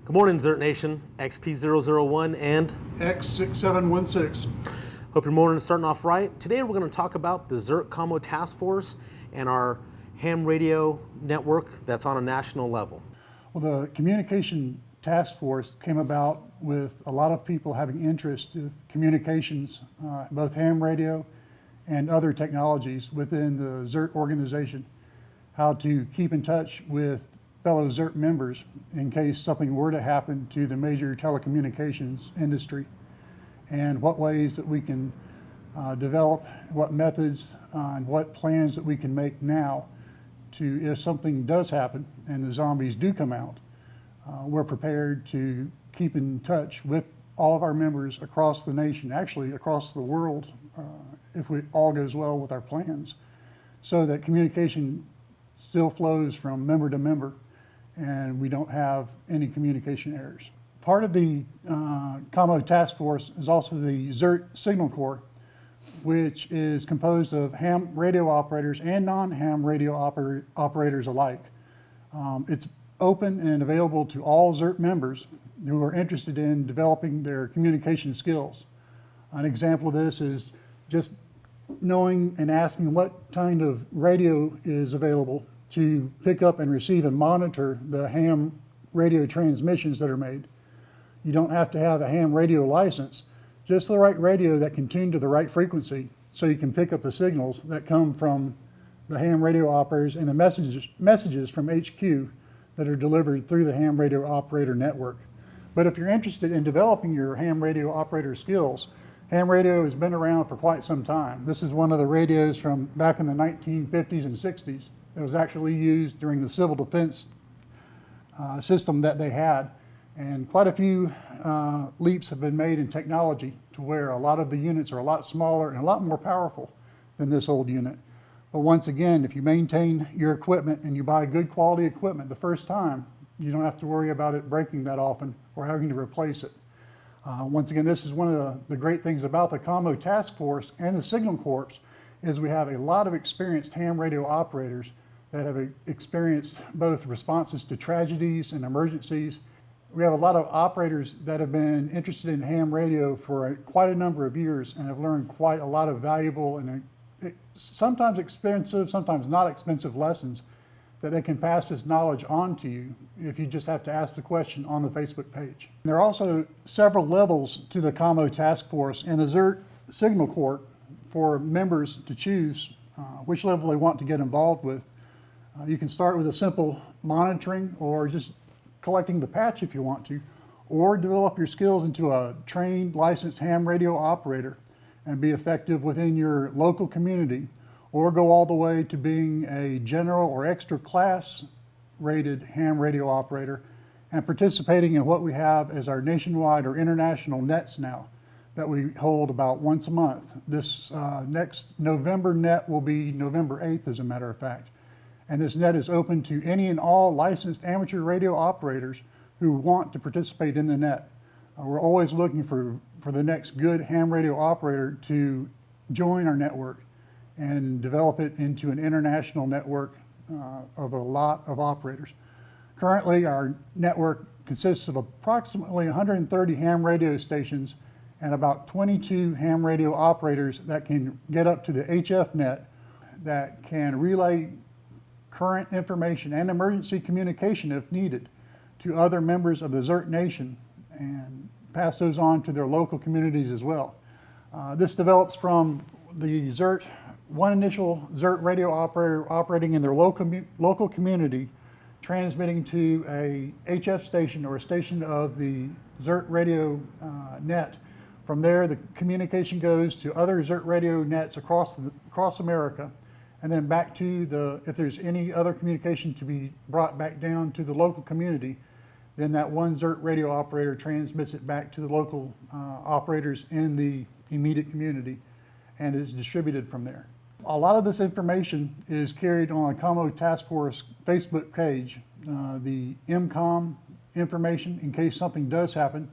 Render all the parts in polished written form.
Good morning, ZERT Nation. XP001 and X6716. hope your morning is starting off right. Today we're going to talk about the Z.E.R.T Commo Task Force and our ham radio network that's on a national level. Well, the communication task force came about with a lot of people having interest in communications, both ham radio and other technologies within the Z.E.R.T organization, how to keep in touch with fellow Z.E.R.T members in case something were to happen to the major telecommunications industry, and what ways that we can develop, what methods and what plans that we can make now to, if something does happen and the zombies do come out, we're prepared to keep in touch with all of our members across the nation, actually across the world, if it all goes well with our plans, so that communication still flows from member to member and we don't have any communication errors. Part of the Commo Task Force is also the Z.E.R.T Signal Corps, which is composed of ham radio operators and non-ham radio operators alike. It's open and available to all Z.E.R.T members who are interested in developing their communication skills. An example of this is just knowing and asking what kind of radio is available to pick up and receive and monitor the ham radio transmissions that are made. You don't have to have a ham radio license, just the right radio that can tune to the right frequency so you can pick up the signals that come from the ham radio operators and the messages from HQ that are delivered through the ham radio operator network. But if you're interested in developing your ham radio operator skills, ham radio has been around for quite some time. This is one of the radios from back in the 1950s and 60s. It was actually used during the civil defense system that they had. And quite a few leaps have been made in technology to where a lot of the units are a lot smaller and a lot more powerful than this old unit. But once again, if you maintain your equipment and you buy good quality equipment the first time, you don't have to worry about it breaking that often or having to replace it. Once again, this is one of the great things about the Commo Task Force and the Signal Corps is we have a lot of experienced ham radio operators that have experienced both responses to tragedies and emergencies. We have a lot of operators that have been interested in ham radio for quite a number of years and have learned quite a lot of valuable and sometimes expensive, sometimes not expensive lessons that they can pass this knowledge on to you if you just have to ask the question on the Facebook page. There are also several levels to the Commo Task Force and the Z.E.R.T Signal Corps for members to choose which level they want to get involved with. You can start with a simple monitoring or just collecting the patch if you want to, or develop your skills into a trained, licensed ham radio operator and be effective within your local community, or go all the way to being a general or extra class rated ham radio operator and participating in what we have as our nationwide or international nets now that we hold about once a month. This next November net will be November 8th, as a matter of fact. And this net is open to any and all licensed amateur radio operators who want to participate in the net. We're always looking for the next good ham radio operator to join our network and develop it into an international network of a lot of operators. Currently, our network consists of approximately 130 ham radio stations and about 22 ham radio operators that can get up to the HF net that can relay current information and emergency communication if needed to other members of the Z.E.R.T nation and pass those on to their local communities as well. This develops from the Z.E.R.T, one initial Z.E.R.T radio operator operating in their local community, transmitting to a HF station or a station of the Z.E.R.T radio net. From there, the communication goes to other Z.E.R.T radio nets across America, and then back to if there's any other communication to be brought back down to the local community, then that one Z.E.R.T radio operator transmits it back to the local operators in the immediate community and is distributed from there. A lot of this information is carried on the Commo Task Force Facebook page. The MCOM information in case something does happen,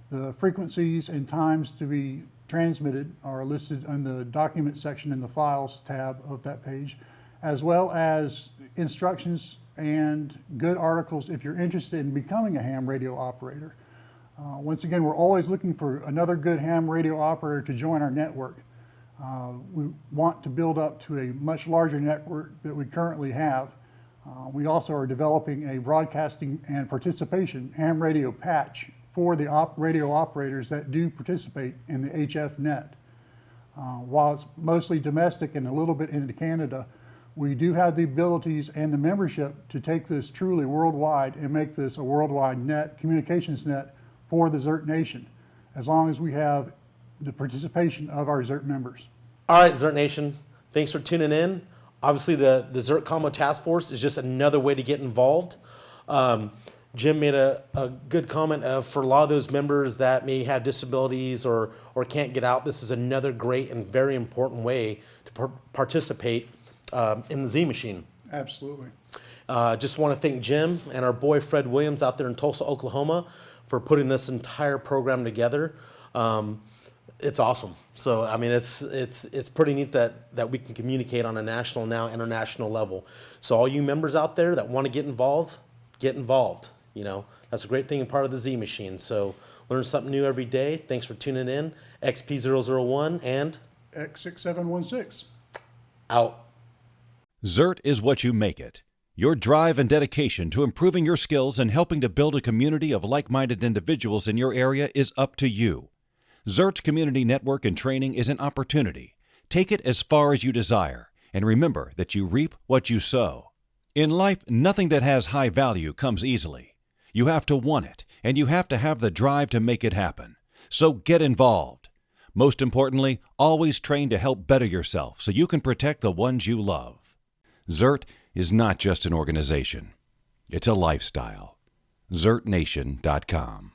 the frequencies and times to be transmitted are listed in the document section in the files tab of that page, as well as instructions and good articles if you're interested in becoming a ham radio operator. Once again, we're always looking for another good ham radio operator to join our network. We want to build up to a much larger network that we currently have. We also are developing a broadcasting and participation ham radio patch for the radio operators that do participate in the HF net. While it's mostly domestic and a little bit into Canada, we do have the abilities and the membership to take this truly worldwide and make this a worldwide net, communications net for the ZERT Nation, as long as we have the participation of our ZERT members. All right, ZERT Nation, thanks for tuning in. Obviously, the Z.E.R.T Commo Task Force is just another way to get involved. Jim made a good comment for a lot of those members that may have disabilities or can't get out. This is another great and very important way to participate in the Z Machine. Absolutely. Just want to thank Jim and our boy Fred Williams out there in Tulsa, Oklahoma, for putting this entire program together. It's awesome. So I mean, it's pretty neat that we can communicate on a national, now international level. So all you members out there that want to get involved, get involved. You know, that's a great thing and part of the Z Machine. So learn something new every day. Thanks for tuning in. XP001 and X6716. Out. ZERT is what you make it. Your drive and dedication to improving your skills and helping to build a community of like-minded individuals in your area is up to you. ZERT Community Network and Training is an opportunity. Take it as far as you desire, and remember that you reap what you sow. In life, nothing that has high value comes easily. You have to want it, and you have to have the drive to make it happen. So get involved. Most importantly, always train to help better yourself so you can protect the ones you love. ZERT is not just an organization. It's a lifestyle. ZERTNation.com